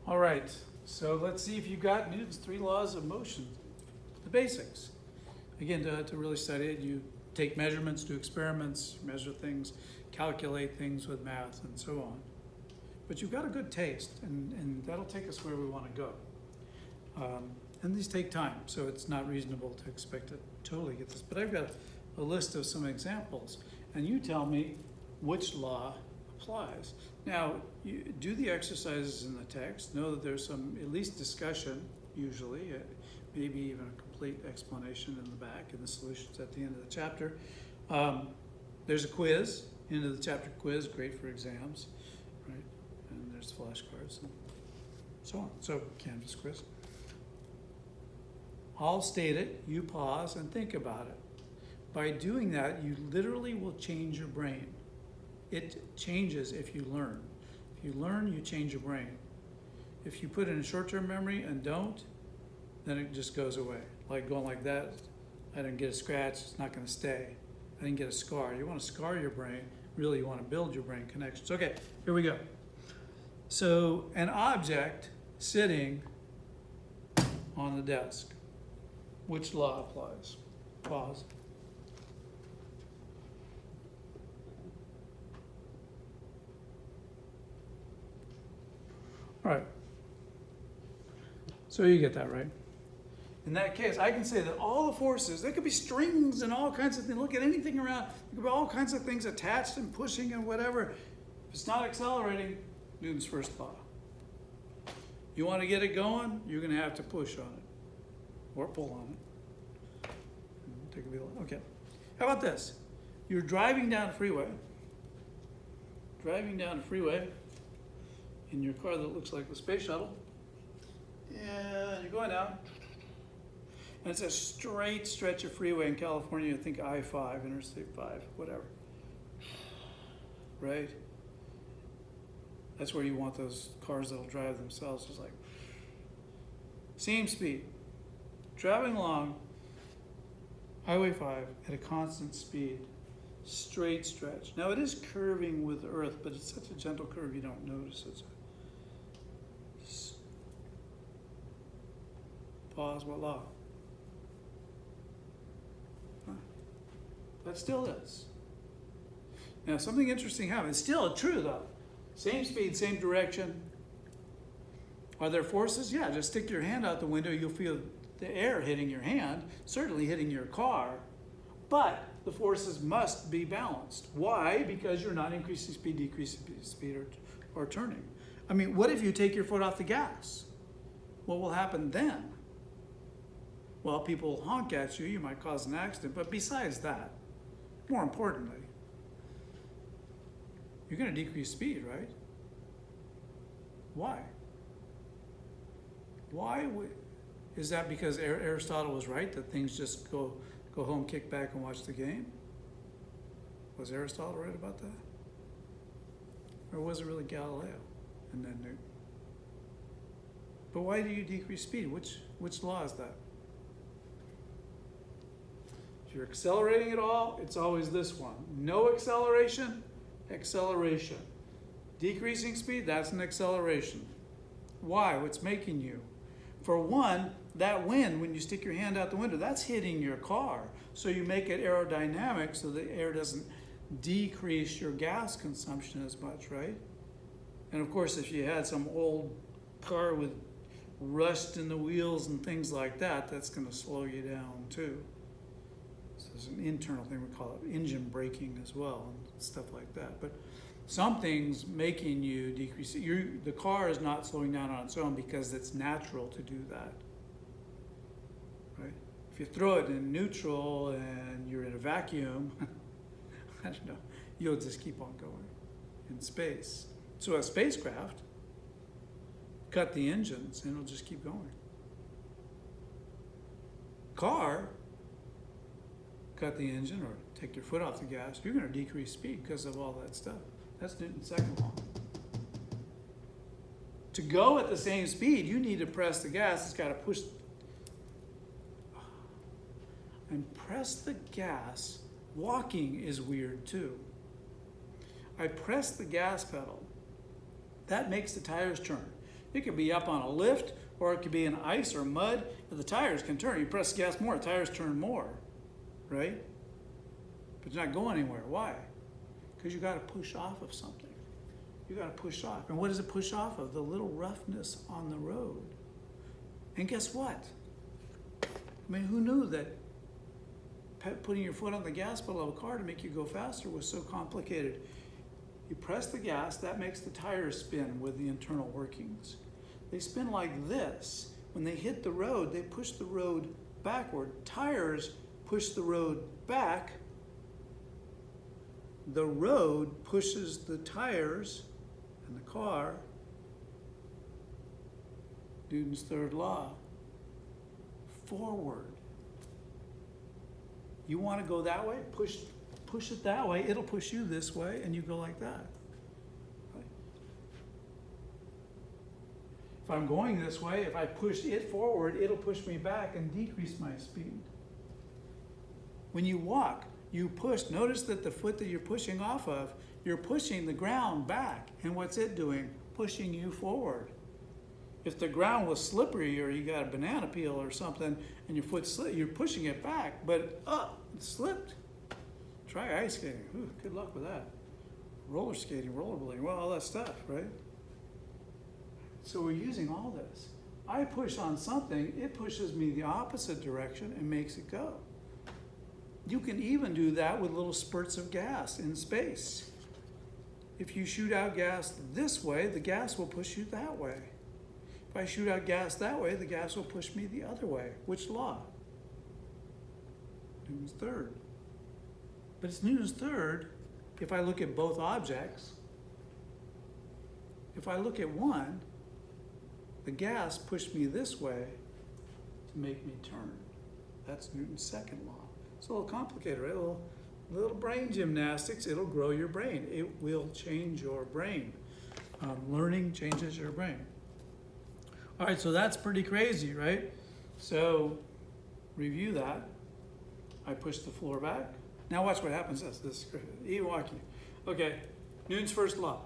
All right, so let's see if you got Newton's 3 laws of motion, the basics. Again, to really study it, you take measurements, do experiments, measure things, calculate things with math, and so on. But you've got a good taste, and that'll take us where we want to go. And these take time, so it's not reasonable to expect to totally get this. But I've got a list of some examples, and you tell me which law applies. Now, you do the exercises in the text. Know that there's some, at least discussion, usually, maybe even a complete explanation in the back and the solutions at the end of the chapter. There's a quiz, end of the chapter quiz, great for exams, right? And there's flashcards and so on. So, Canvas quiz. I'll state it, you pause and think about it. By doing that, you literally will change your brain. It changes if you learn. If you learn, you change your brain. If you put it in short-term memory and don't, then it just goes away. Like going like that, I didn't get a scratch, it's not gonna stay. I didn't get a scar. You wanna scar your brain, really you wanna build your brain connections. Okay, here we go. So an object sitting on the desk, which law applies? Pause. All right, so you get that, right? In that case, I can say that all the forces, there could be strings and all kinds of things. Look at anything around. There could be all kinds of things attached and pushing and whatever. If it's not accelerating, Newton's first law. You want to get it going, you're going to have to push on it or pull on it. Take a wheel. Okay. How about this? You're driving down a freeway. In your car that looks like the space shuttle. And you're going down. And it's a straight stretch of freeway in California. I think I-5, Interstate 5, whatever. Right? That's where you want those cars that'll drive themselves. Just like, same speed. Driving along Highway 5 at a constant speed. Straight stretch. Now it is curving with the earth, but it's such a gentle curve you don't notice it. Pause, what law? Huh. That still is. Now something interesting happened. It's still true though. Same speed, same direction. Are there forces? Yeah, just stick your hand out the window, you'll feel the air hitting your hand, certainly hitting your car, but the forces must be balanced. Why? Because you're not increasing speed, decreasing speed, or turning. I mean, what if you take your foot off the gas? What will happen then? Well, people will honk at you, you might cause an accident, but besides that, more importantly, you're going to decrease speed, right? Why? Is that because Aristotle was right, that things just go home, kick back, and watch the game? Was Aristotle right about that? Or was it really Galileo and then Newton? But why do you decrease speed? Which law is that? If you're accelerating at all, it's always this one. No acceleration, acceleration. Decreasing speed, that's an acceleration. Why? What's making you? For one, that wind, when you stick your hand out the window, that's hitting your car. So you make it aerodynamic so the air doesn't decrease your gas consumption as much, right? And of course, if you had some old car with rust in the wheels and things like that, that's going to slow you down too. So there's an internal thing, we call it engine braking as well, and stuff like that. But something's making you decrease. The car is not slowing down on its own because it's natural to do that, right? If you throw it in neutral and you're in a vacuum, I don't know, you'll just keep on going in space. So a spacecraft, cut the engines and it'll just keep going. Car, cut the engine or take your foot off the gas, you're going to decrease speed because of all that stuff. That's Newton's second law. To go at the same speed, you need to press the gas. It's got to push and press the gas. Walking is weird too. I press the gas pedal. That makes the tires turn. It could be up on a lift, or it could be in ice or mud, but the tires can turn. You press the gas more, the tires turn more, right? But you're not going anywhere. Why? Because you got to push off of something. You got to push off. And what does it push off of? The little roughness on the road. And guess what? I mean, who knew that putting your foot on the gas pedal of a car to make you go faster was so complicated? You press the gas, that makes the tires spin with the internal workings. They spin like this. When they hit the road, they push the road backward. Tires push the road back. The road pushes the tires and the car, Newton's third law, forward. You want to go that way? Push it that way. It'll push you this way, and you go like that. Right? If I'm going this way, if I push it forward, it'll push me back and decrease my speed. When you walk, you push. Notice that the foot that you're pushing off of, you're pushing the ground back. And what's it doing? Pushing you forward. If the ground was slippery or you got a banana peel or something and your foot slipped, you're pushing it back, but it slipped. Try ice skating. Ooh, good luck with that. Roller skating, rollerblading, well, all that stuff, right? So we're using all this. I push on something, it pushes me the opposite direction and makes it go. You can even do that with little spurts of gas in space. If you shoot out gas this way, the gas will push you that way. If I shoot out gas that way, the gas will push me the other way. Which law? Newton's third. But it's Newton's third if I look at both objects. If I look at one, the gas pushed me this way to make me turn. That's Newton's second law. It's a little complicated, right? A little brain gymnastics. It'll grow your brain. It will change your brain. Learning changes your brain. All right, so that's pretty crazy, right? So review that. I push the floor back. Now watch what happens. This is crazy. Walking. Okay, Newton's first law.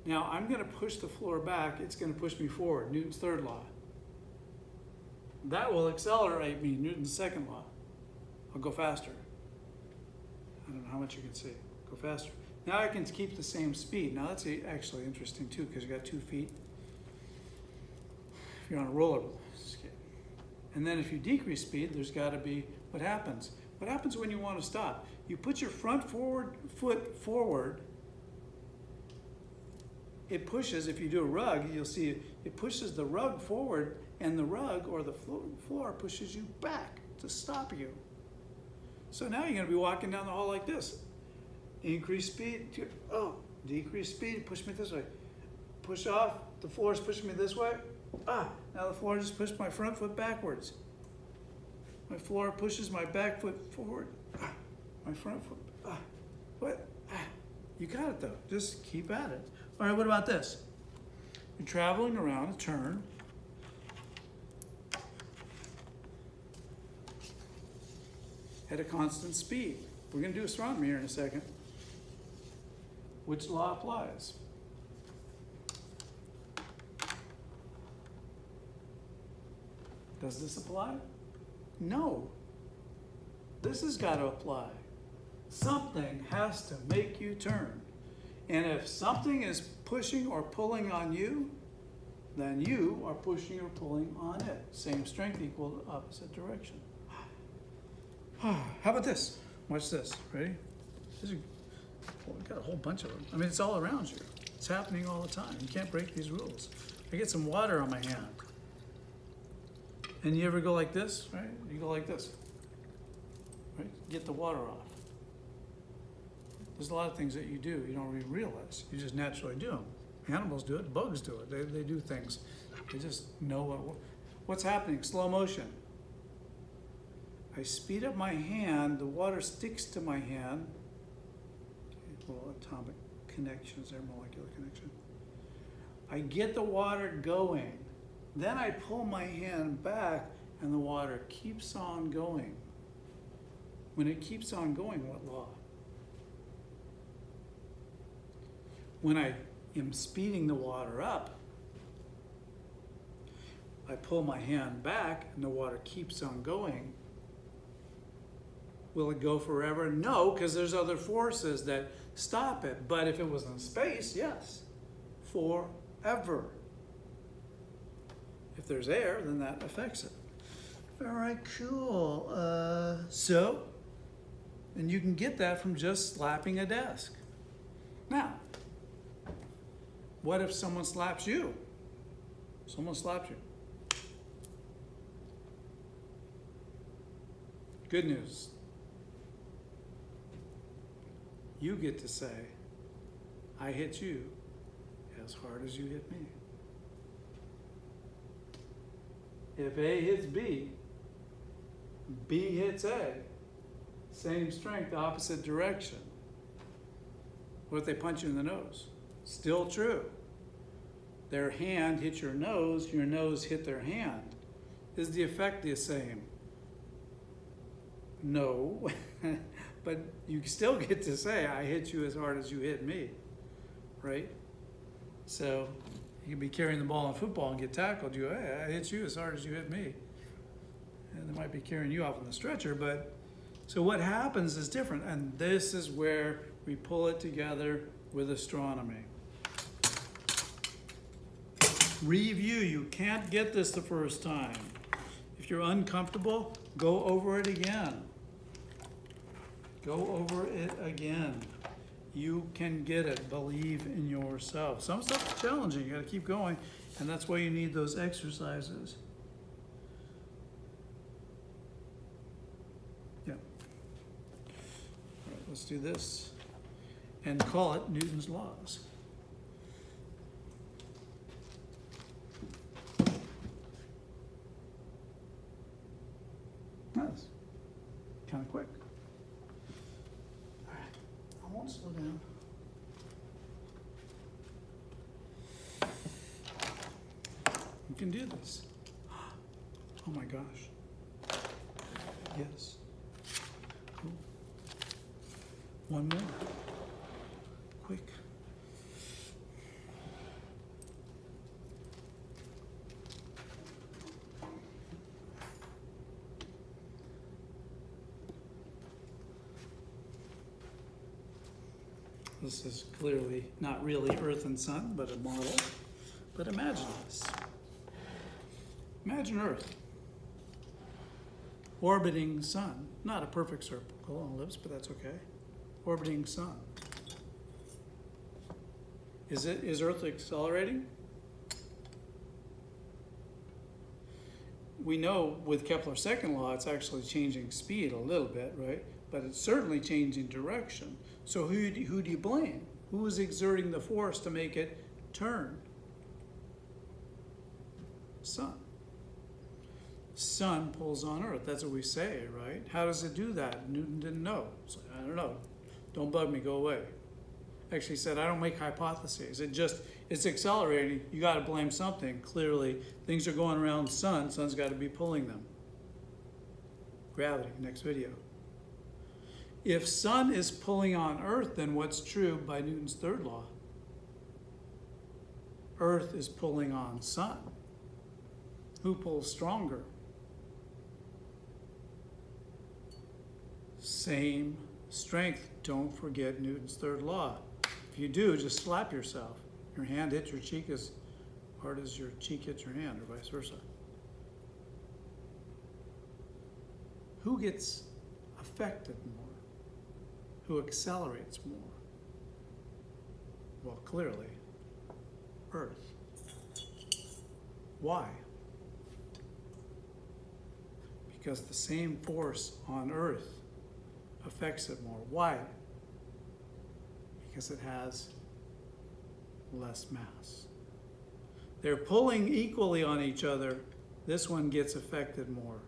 Now I'm going to push the floor back. It's going to push me forward. Newton's third law. That will accelerate me. Newton's second law. I'll go faster. I don't know how much you can see. Go faster. Now I can keep the same speed. Now that's actually interesting too, because you got 2 feet. If you're on a roller skate. And then if you decrease speed, there's got to be what happens. What happens when you want to stop? You put your front foot forward. It pushes, if you do a rug, you'll see it pushes the rug forward, and the rug or the floor pushes you back to stop you. So now you're going to be walking down the hall like this. Increase speed, decrease speed, push me this way. Push off, the floor is pushing me this way. Now the floor just pushed my front foot backwards. My floor pushes my back foot forward. My front foot, what? You got it though, just keep at it. All right, what about this? You're traveling around a turn. At a constant speed. We're going to do astronomy here in a second. Which law applies? Does this apply? No. This has got to apply. Something has to make you turn. And if something is pushing or pulling on you, then you are pushing or pulling on it. Same strength, equal opposite direction. How about this? Watch this. Ready? We've got a whole bunch of them. I mean, it's all around you. It's happening all the time. You can't break these rules. I get some water on my hand. And you ever go like this, right? You go like this. Right? Get the water off. There's a lot of things that you do you don't even realize. You just naturally do them. Animals do it. Bugs do it. They do things. They just know what's happening. Slow motion. I speed up my hand, the water sticks to my hand. Little atomic connections there, molecular connection. I get the water going. Then I pull my hand back and the water keeps on going. When it keeps on going, what law? When I am speeding the water up, I pull my hand back and the water keeps on going, will it go forever? No, because there's other forces that stop it. But if it was in space, yes, forever. If there's air, then that affects it. All right, cool. And you can get that from just slapping a desk. Now, what if someone slaps you? Someone slaps you. Good news. You get to say, I hit you as hard as you hit me. If A hits B, B hits A, same strength, opposite direction. What if they punch you in the nose? Still true. Their hand hit your nose hit their hand. Is the effect the same? No, but you still get to say, I hit you as hard as you hit me, right? So you can be carrying the ball in football and get tackled. You, hey, I hit you as hard as you hit me. And they might be carrying you off on the stretcher, but so what happens is different. And this is where we pull it together with astronomy. Review, you can't get this the first time. If you're uncomfortable, go over it again. Go over it again. You can get it. Believe in yourself. Some stuff is challenging. You got to keep going, and that's why you need those exercises. Yeah. All right, let's do this and call it Newton's laws. That's kind of quick. All right, I won't slow down. You can do this. Oh my gosh. Yes. Cool. One more. Quick. This is clearly not really Earth and Sun, but a model. But imagine this. Imagine Earth orbiting Sun. Not a perfect circle on ellipse, but that's okay. Orbiting Sun. Is Earth accelerating? We know with Kepler's second law, it's actually changing speed a little bit, right? But it's certainly changing direction. So who do you blame? Who is exerting the force to make it turn? Sun. Sun pulls on Earth. That's what we say, right? How does it do that? Newton didn't know. So, I don't know. Don't bug me. Go away. Actually said, I don't make hypotheses. It's accelerating. You got to blame something. Clearly, things are going around the sun. Sun's got to be pulling them. Gravity. Next video. If Sun is pulling on Earth, then what's true by Newton's third law? Earth is pulling on Sun. Who pulls stronger? Same strength. Don't forget Newton's third law. If you do, just slap yourself. Your hand hits your cheek as hard as your cheek hits your hand, or vice versa. Who gets affected more? Who accelerates more? Well, clearly, Earth. Why? Because the same force on Earth affects it more. Why? Because it has less mass. They're pulling equally on each other. This one gets affected more.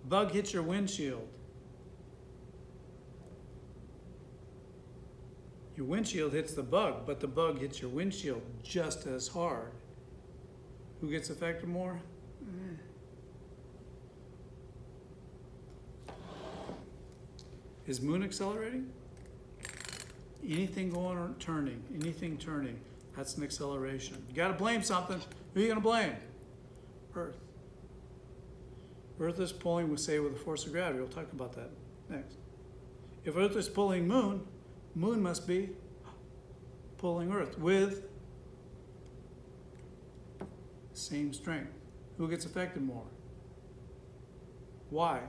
Bug hits your windshield. Your windshield hits the bug, but the bug hits your windshield just as hard. Who gets affected more? Is Moon accelerating? Anything going or turning, anything turning, that's an acceleration. You got to blame something. Who are you going to blame? Earth. Earth is pulling, we say, with the force of gravity. We'll talk about that next. If Earth is pulling Moon, Moon must be pulling Earth with same strength. Who gets affected more? Why?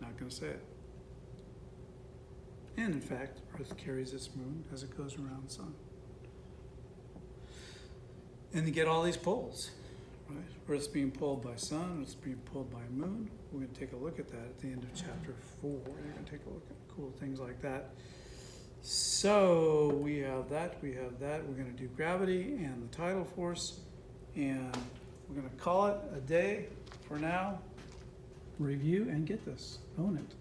Not going to say it. And in fact, Earth carries its moon as it goes around the sun. And you get all these poles, right? Earth's being pulled by sun, Earth's being pulled by moon. We're going to take a look at that at the end of chapter 4. You're going to take a look at cool things like that. So we have that, we have that. We're going to do gravity and the tidal force. And we're going to call it a day for now. Review and get this. Own it.